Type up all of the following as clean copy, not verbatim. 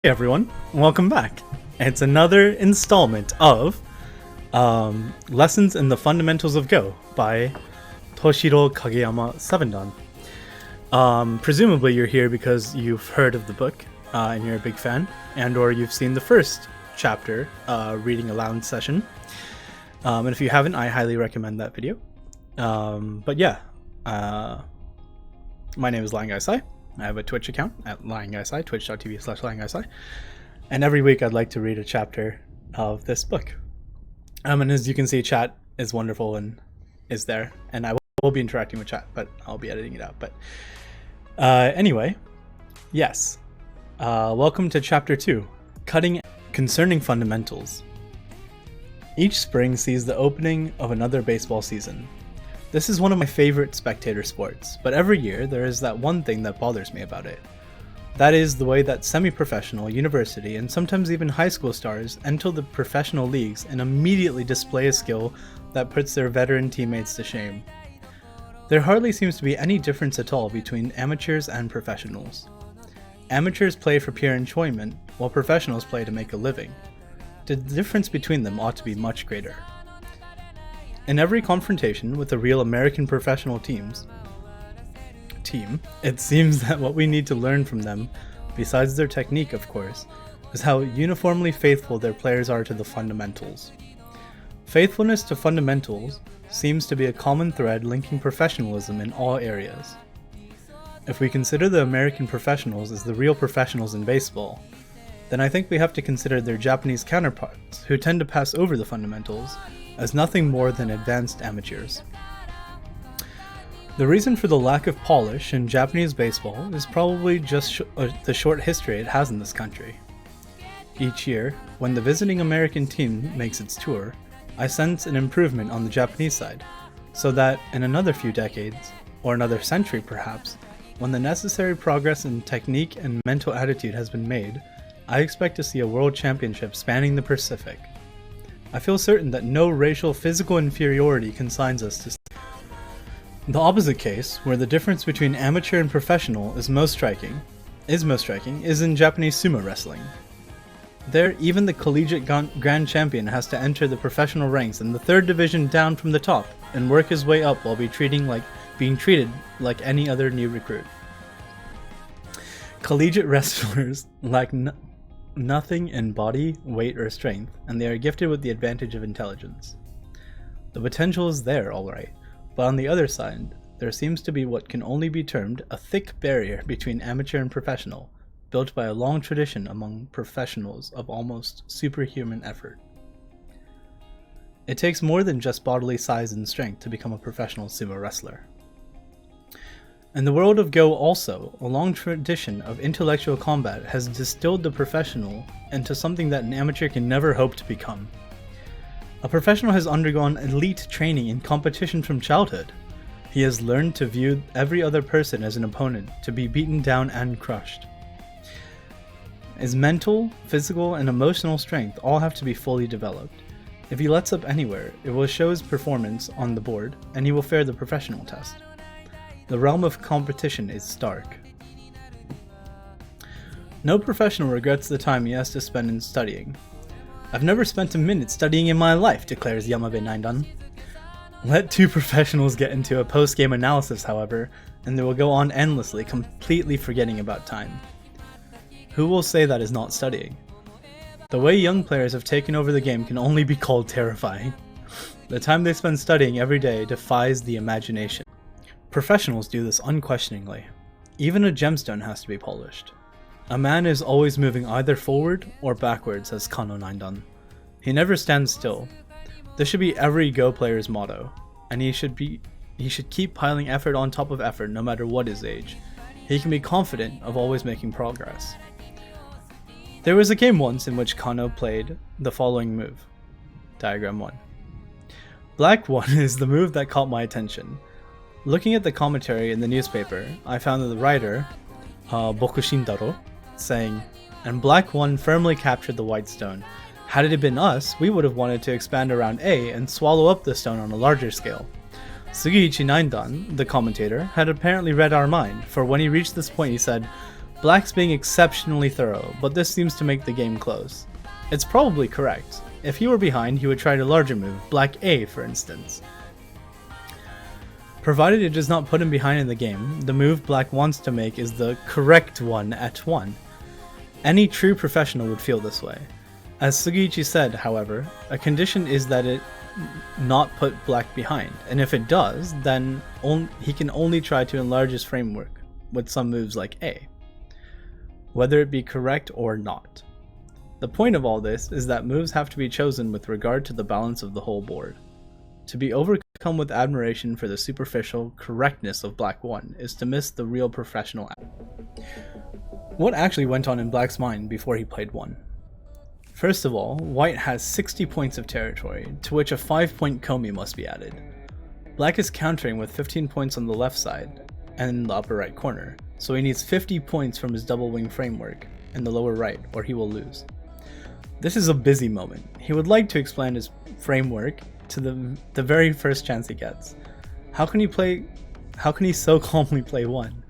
Hey everyone, welcome back. It's another installment of Lessons in the Fundamentals of Go by Toshiro Kageyama 7dan. Presumably you're here because you've heard of the book and you're a big fan, and or you've seen the first chapter reading aloud session. And if you haven't, I highly recommend that video. But yeah, my name is LionGuySci. I have a Twitch account at LionGuySci, twitch.tv/LionGuySci, and every week I'd like to read a chapter of this book. And as you can see, chat is wonderful and is there, and I will be interacting with chat, but I'll be editing it out. But anyway, yes, welcome to Chapter 2, Concerning Fundamentals. Each spring sees the opening of another baseball season. This is one of my favorite spectator sports, but every year there is that one thing that bothers me about it. That is the way that semi-professional, university, and sometimes even high school stars enter the professional leagues and immediately display a skill that puts their veteran teammates to shame. There hardly seems to be any difference at all between amateurs and professionals. Amateurs play for pure enjoyment, while professionals play to make a living. The difference between them ought to be much greater. In every confrontation with a real American professional team, it seems that what we need to learn from them, besides their technique of course, is how uniformly faithful their players are to the fundamentals. Faithfulness to fundamentals seems to be a common thread linking professionalism in all areas. If we consider the American professionals as the real professionals in baseball, then I think we have to consider their Japanese counterparts, who tend to pass over the fundamentals, as nothing more than advanced amateurs. The reason for the lack of polish in Japanese baseball is probably just the short history it has in this country. Each year, when the visiting American team makes its tour, I sense an improvement on the Japanese side, so that in another few decades, or another century perhaps, when the necessary progress in technique and mental attitude has been made, I expect to see a world championship spanning the Pacific. I feel certain that no racial physical inferiority consigns us to. The opposite case, where the difference between amateur and professional is most striking, is in Japanese sumo wrestling. There, even the collegiate grand champion has to enter the professional ranks in the third division down from the top and work his way up while being treated like any other new recruit. Collegiate wrestlers lack nothing in body, weight, or strength, and they are gifted with the advantage of intelligence. The potential is there, alright, but on the other side, there seems to be what can only be termed a thick barrier between amateur and professional, built by a long tradition among professionals of almost superhuman effort. It takes more than just bodily size and strength to become a professional sumo wrestler. In the world of Go also, a long tradition of intellectual combat has distilled the professional into something that an amateur can never hope to become. A professional has undergone elite training in competition from childhood. He has learned to view every other person as an opponent, to be beaten down and crushed. His mental, physical, and emotional strength all have to be fully developed. If he lets up anywhere, it will show his performance on the board, and he will fare the professional test. The realm of competition is stark. No professional regrets the time he has to spend in studying. I've never spent a minute studying in my life, declares Yamabe Naindan. Let two professionals get into a post-game analysis, however, and they will go on endlessly, completely forgetting about time. Who will say that is not studying? The way young players have taken over the game can only be called terrifying. The time they spend studying every day defies the imagination. Professionals do this unquestioningly. Even a gemstone has to be polished. A man is always moving either forward or backwards, says Kano Naindan. He never stands still. This should be every Go player's motto, and he should keep piling effort on top of effort no matter what his age. He can be confident of always making progress. There was a game once in which Kano played the following move. Diagram 1. Black 1 is the move that caught my attention. Looking at the commentary in the newspaper, I found that the writer, Boku Shintaro, saying, "And Black 1 firmly captured the white stone. Had it been us, we would have wanted to expand around A and swallow up the stone on a larger scale." Sugiichi Naindan, the commentator, had apparently read our mind, for when he reached this point he said, Black's being exceptionally thorough, but this seems to make the game close. It's probably correct. If he were behind, he would try a larger move, Black A for instance. Provided it does not put him behind in the game, the move Black wants to make is the correct one at 1. Any true professional would feel this way. As Sugiichi said, however, a condition is that it not put Black behind, and if it does, then he can only try to enlarge his framework with some moves like A, whether it be correct or not. The point of all this is that moves have to be chosen with regard to the balance of the whole board. To be overcome with admiration for the superficial correctness of Black 1 is to miss the real professional. What actually went on in Black's mind before he played 1? First of all, White has 60 points of territory, to which a 5-point Komi must be added. Black is countering with 15 points on the left side and in the upper right corner, so he needs 50 points from his double wing framework in the lower right, or he will lose. This is a busy moment. He would like to expand his framework to the very first chance he gets. How can he so calmly play 1?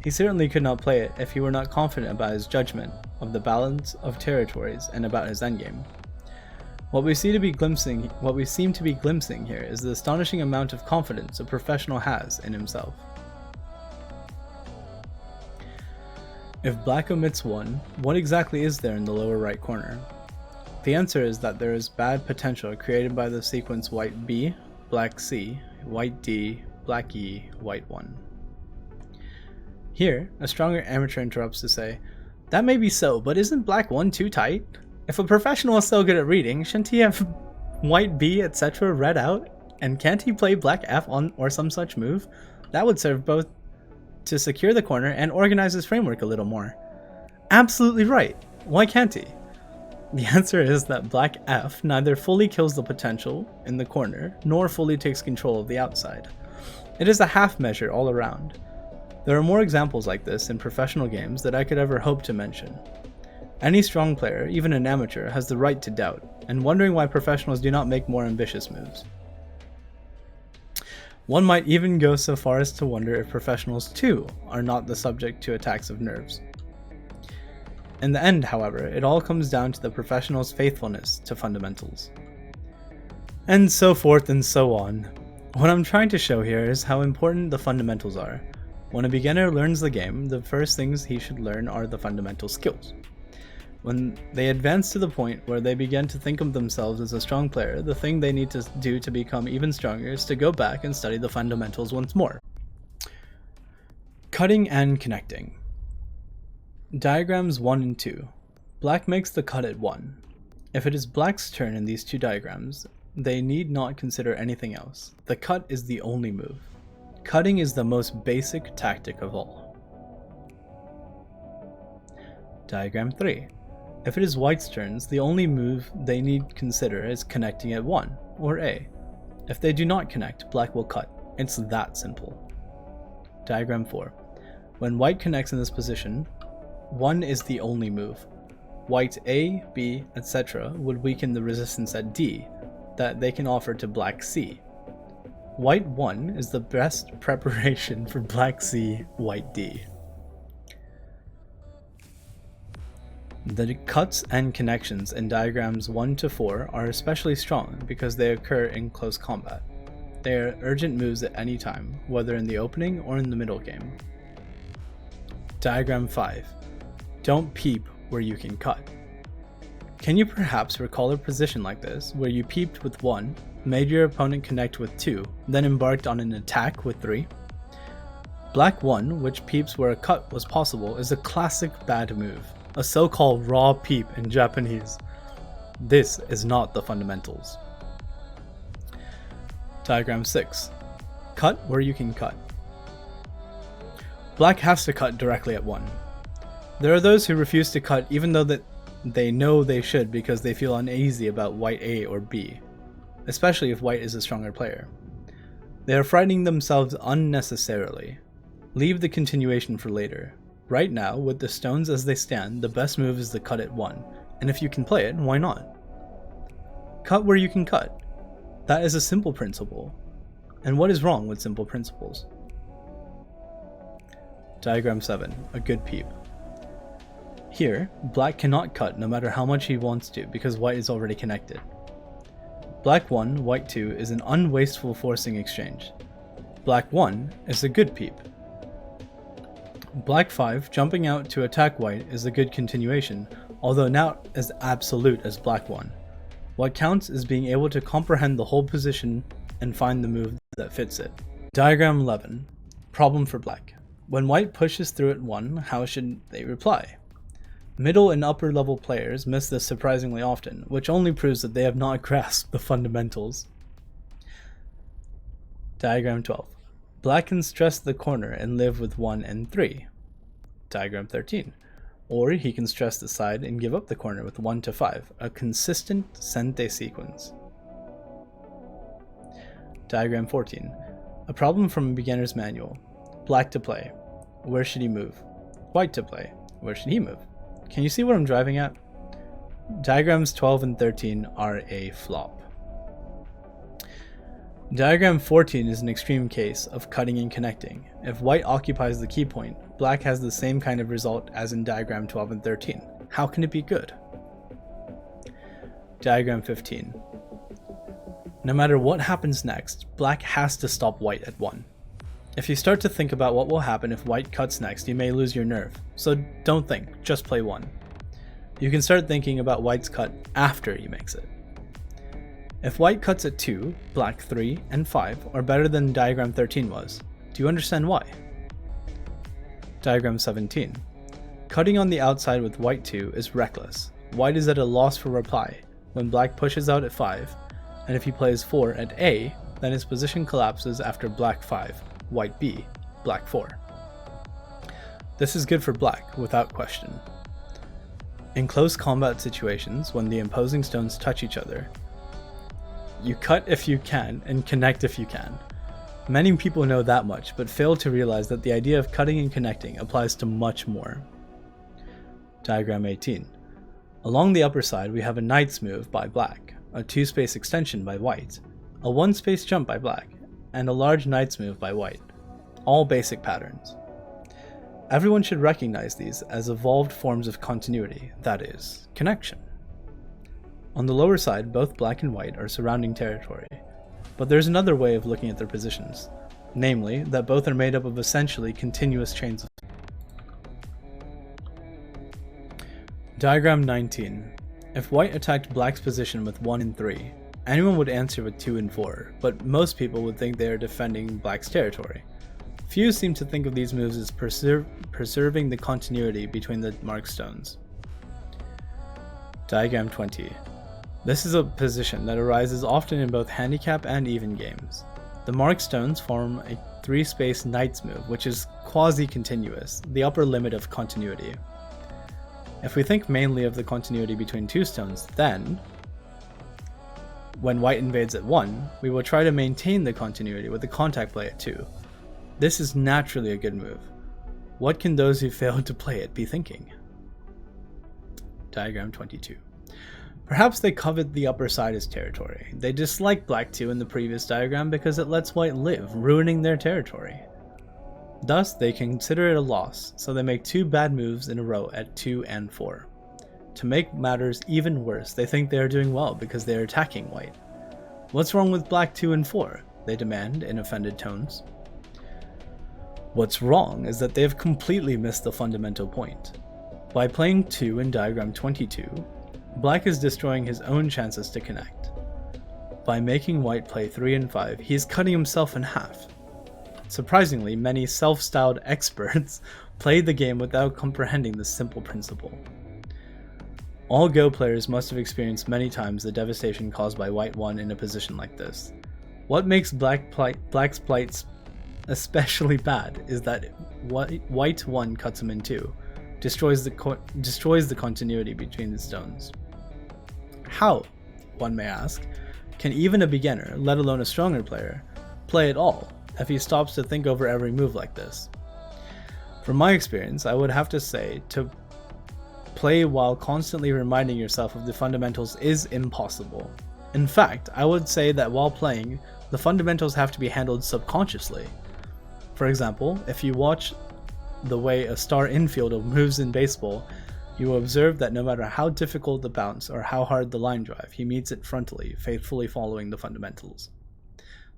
He certainly could not play it if he were not confident about his judgment of the balance of territories and about his endgame. What we seem to be glimpsing here is the astonishing amount of confidence a professional has in himself. If Black omits 1, what exactly is there in the lower right corner? The answer is that there is bad potential created by the sequence White B, Black C, White D, Black E, White 1. Here, a stronger amateur interrupts to say, "That may be so, but isn't Black 1 too tight? If a professional is so good at reading, shouldn't he have White B, etc. read out? And can't he play Black F on or some such move? That would serve both to secure the corner and organize his framework a little more." Absolutely right. Why can't he? The answer is that Black F neither fully kills the potential in the corner, nor fully takes control of the outside. It is a half measure all around. There are more examples like this in professional games that I could ever hope to mention. Any strong player, even an amateur, has the right to doubt, and wondering why professionals do not make more ambitious moves. One might even go so far as to wonder if professionals too are not the subject to attacks of nerves. In the end, however, it all comes down to the professional's faithfulness to fundamentals. And so forth and so on. What I'm trying to show here is how important the fundamentals are. When a beginner learns the game, the first things he should learn are the fundamental skills. When they advance to the point where they begin to think of themselves as a strong player, the thing they need to do to become even stronger is to go back and study the fundamentals once more. Cutting and connecting. Diagrams 1 and 2. Black makes the cut at 1. If it is Black's turn in these two diagrams, they need not consider anything else. The cut is the only move. Cutting is the most basic tactic of all. Diagram 3. If it is White's turns, the only move they need consider is connecting at 1, or A. If they do not connect, Black will cut. It's that simple. Diagram 4. When White connects in this position, 1 is the only move. White A, B, etc. would weaken the resistance at D that they can offer to Black C. White 1 is the best preparation for Black C, White D. The cuts and connections in diagrams 1 to 4 are especially strong because they occur in close combat. They are urgent moves at any time, whether in the opening or in the middle game. Diagram 5. Don't peep where you can cut. Can you perhaps recall a position like this, where you peeped with 1, made your opponent connect with 2, then embarked on an attack with 3? Black 1, which peeps where a cut was possible, is a classic bad move, a so-called raw peep in Japanese. This is not the fundamentals. Diagram 6. Cut where you can cut. Black has to cut directly at 1. There are those who refuse to cut even though that they know they should because they feel uneasy about White A or B, especially if White is a stronger player. They are frightening themselves unnecessarily. Leave the continuation for later. Right now, with the stones as they stand, the best move is the cut at 1, and if you can play it, why not? Cut where you can cut. That is a simple principle. And what is wrong with simple principles? Diagram 7. A good peep. Here, black cannot cut no matter how much he wants to because white is already connected. Black 1, white 2 is an unwasteful forcing exchange. Black 1 is a good peep. Black 5 jumping out to attack white is a good continuation, although not as absolute as black 1. What counts is being able to comprehend the whole position and find the move that fits it. Diagram 11. Problem for black. When white pushes through at 1, how should they reply? Middle and upper level players miss this surprisingly often, which only proves that they have not grasped the fundamentals. Diagram 12. Black can stress the corner and live with 1 and 3. Diagram 13. Or he can stress the side and give up the corner with 1 to 5, a consistent sente sequence. Diagram 14. A problem from a beginner's manual. Black to play. Where should he move? White to play. Where should he move? Can you see what I'm driving at? Diagrams 12 and 13 are a flop. Diagram 14 is an extreme case of cutting and connecting. If white occupies the key point, black has the same kind of result as in diagram 12 and 13. How can it be good? Diagram 15. No matter what happens next, black has to stop white at 1. If you start to think about what will happen if white cuts next, you may lose your nerve. So don't think, just play 1. You can start thinking about white's cut after he makes it. If white cuts at 2, black 3 and 5 are better than diagram 13 was. Do you understand why? Diagram 17. Cutting on the outside with white 2 is reckless. White is at a loss for reply when black pushes out at 5, and if he plays 4 at A, then his position collapses after black 5, white B, black 4. This is good for black, without question. In close combat situations, when the opposing stones touch each other, you cut if you can and connect if you can. Many people know that much, but fail to realize that the idea of cutting and connecting applies to much more. Diagram 18. Along the upper side we have a knight's move by black, a 2-space extension by white, a 1-space jump by black, and a large knight's move by white. All basic patterns. Everyone should recognize these as evolved forms of continuity, that is, connection. On the lower side, both black and white are surrounding territory, but there's another way of looking at their positions, namely that both are made up of essentially continuous chains of. Diagram 19. If white attacked black's position with 1 and 3, anyone would answer with 2 and 4, but most people would think they are defending black's territory. Few seem to think of these moves as preserving the continuity between the marked stones. Diagram 20. This is a position that arises often in both handicap and even games. The marked stones form a 3-space knight's move, which is quasi-continuous, the upper limit of continuity. If we think mainly of the continuity between 2 stones, then, when white invades at 1, we will try to maintain the continuity with the contact play at 2. This is naturally a good move. What can those who failed to play it be thinking? Diagram 22. Perhaps they covet the upper side as territory. They dislike black 2 in the previous diagram because it lets white live, ruining their territory. Thus, they consider it a loss, so they make 2 bad moves in a row at 2 and 4. To make matters even worse, they think they are doing well because they are attacking white. What's wrong with black 2 and 4? They demand in offended tones. What's wrong is that they have completely missed the fundamental point. By playing 2 in diagram 22, black is destroying his own chances to connect. By making white play 3 and 5, he is cutting himself in half. Surprisingly, many self-styled experts play the game without comprehending this simple principle. All Go players must have experienced many times the devastation caused by white 1 in a position like this. What makes black's plight especially bad is that white 1 cuts him in 2, destroys the continuity between the stones. How, one may ask, can even a beginner, let alone a stronger player, play at all if he stops to think over every move like this? From my experience, I would have to say to play while constantly reminding yourself of the fundamentals is impossible. In fact, I would say that while playing, the fundamentals have to be handled subconsciously. For example, if you watch the way a star infielder moves in baseball, You will observe that no matter how difficult the bounce or how hard the line drive, he meets it frontally, faithfully following the fundamentals.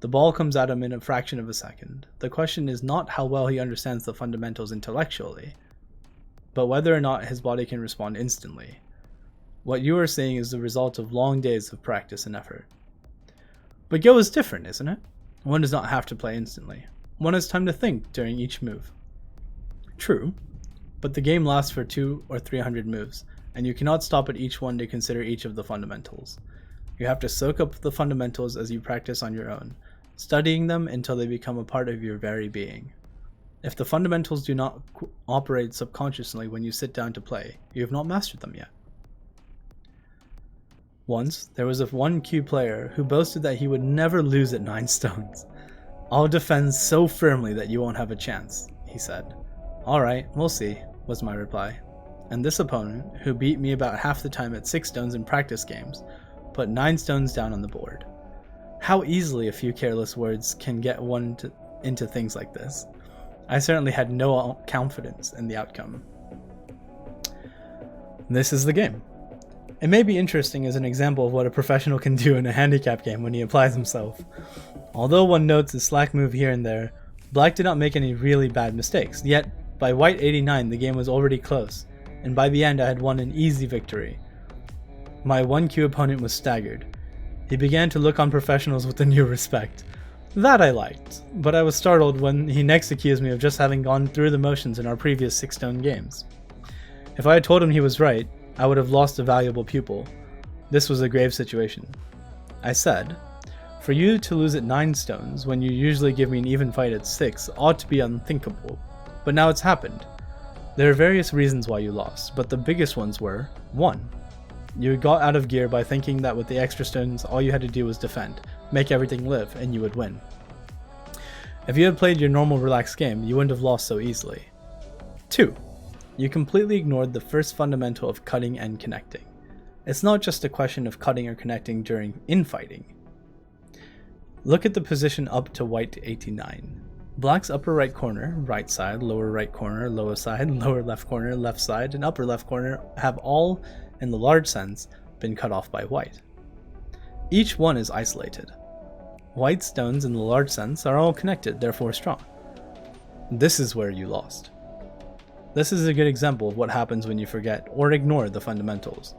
The ball comes at him in a fraction of a second. The question is not how well he understands the fundamentals intellectually, but whether or not his body can respond instantly. What you are seeing is the result of long days of practice and effort. But Go is different, isn't it? One does not have to play instantly. One has time to think during each move. True, but the game lasts for 200 or 300 moves, and you cannot stop at each one to consider each of the fundamentals. You have to soak up the fundamentals as you practice on your own, studying them until they become a part of your very being. If the fundamentals do not operate subconsciously when you sit down to play, you have not mastered them yet. Once, there was a 1Q player who boasted that he would never lose at 9 stones. "I'll defend so firmly that you won't have a chance," he said. "Alright, we'll see," was my reply. And this opponent, who beat me about half the time at 6 stones in practice games, put 9 stones down on the board. How easily a few careless words can get one into things like this. I certainly had no confidence in the outcome. This is the game. It may be interesting as an example of what a professional can do in a handicap game when he applies himself. Although one notes a slack move here and there, Black did not make any really bad mistakes, yet by White 89 the game was already close, and by the end I had won an easy victory. My 1Q opponent was staggered. He began to look on professionals with a new respect. That I liked, but I was startled when he next accused me of just having gone through the motions in our previous 6-stone games. If I had told him he was right, I would have lost a valuable pupil. This was a grave situation. I said, "For you to lose at 9 stones when you usually give me an even fight at 6 ought to be unthinkable, but now it's happened. There are various reasons why you lost, but the biggest ones were, 1. You got out of gear by thinking that with the extra stones all you had to do was defend, make everything live, and you would win. If you had played your normal relaxed game, you wouldn't have lost so easily. 2. You completely ignored the first fundamental of cutting and connecting. It's not just a question of cutting or connecting during infighting. Look at the position up to White 89. Black's upper right corner, right side, lower right corner, lower side, lower left corner, left side, and upper left corner have all, in the large sense, been cut off by White. Each one is isolated. White's stones in the large sense are all connected, therefore strong. This is where you lost. This is a good example of what happens when you forget or ignore the fundamentals.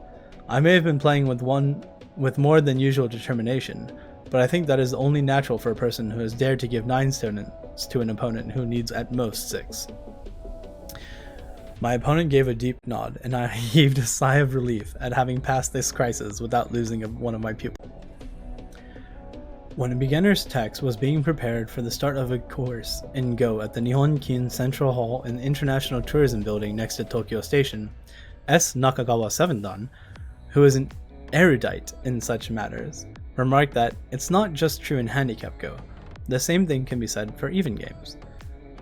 I may have been playing with more than usual determination, but I think that is only natural for a person who has dared to give 9 stones to an opponent who needs at most 6. My opponent gave a deep nod, and I heaved a sigh of relief at having passed this crisis without losing one of my pupils. When a beginner's text was being prepared for the start of a course in Go at the Nihon-kin Central Hall in the International Tourism Building next to Tokyo Station, S. Nakagawa 7dan, who is an erudite in such matters, remarked that it's not just true in handicap Go. The same thing can be said for even games.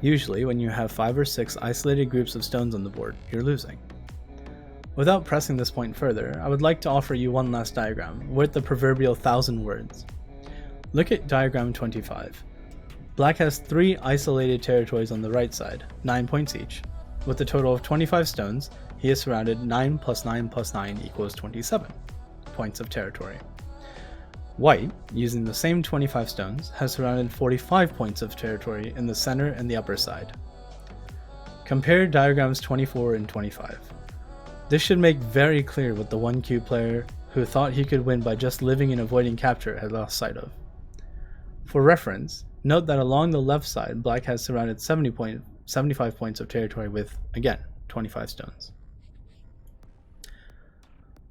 Usually, when you have 5 or 6 isolated groups of stones on the board, you're losing. Without pressing this point further, I would like to offer you one last diagram, worth the proverbial 1,000 words. Look at diagram 25. Black has 3 isolated territories on the right side, 9 points each. With a total of 25 stones, he is surrounded 9 plus 9 plus 9 equals 27 points of territory. White, using the same 25 stones, has surrounded 45 points of territory in the center and the upper side. Compare diagrams 24 and 25. This should make very clear what the 1Q player who thought he could win by just living and avoiding capture had lost sight of. For reference, note that along the left side, Black has surrounded 75 points of territory with, again, 25 stones.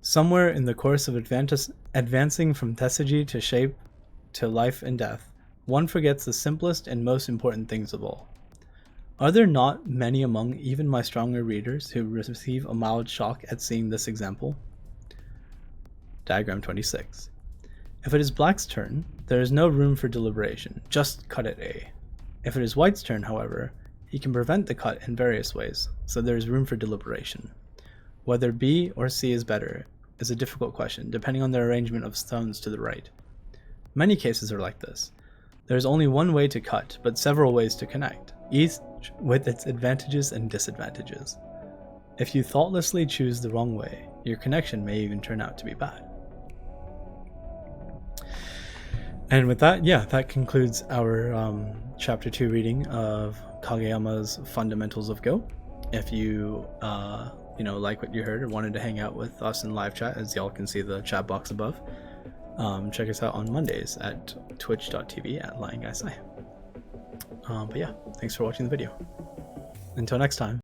Somewhere in the course of advancing from theurgy to shape to life and death, one forgets the simplest and most important things of all. Are there not many among even my stronger readers who receive a mild shock at seeing this example? Diagram 26. If it is Black's turn, there is no room for deliberation, just cut at A. If it is White's turn, however, he can prevent the cut in various ways, so there is room for deliberation. Whether B or C is better is a difficult question, depending on the arrangement of stones to the right. Many cases are like this. There is only one way to cut, but several ways to connect, each with its advantages and disadvantages. If you thoughtlessly choose the wrong way, your connection may even turn out to be bad. And with that, yeah, that concludes our chapter 2 reading of Kageyama's Fundamentals of Go. If you like what you heard or wanted to hang out with us in live chat, as y'all can see the chat box above, check us out on Mondays at twitch.tv@LyingGuySci. But yeah, thanks for watching the video. Until next time,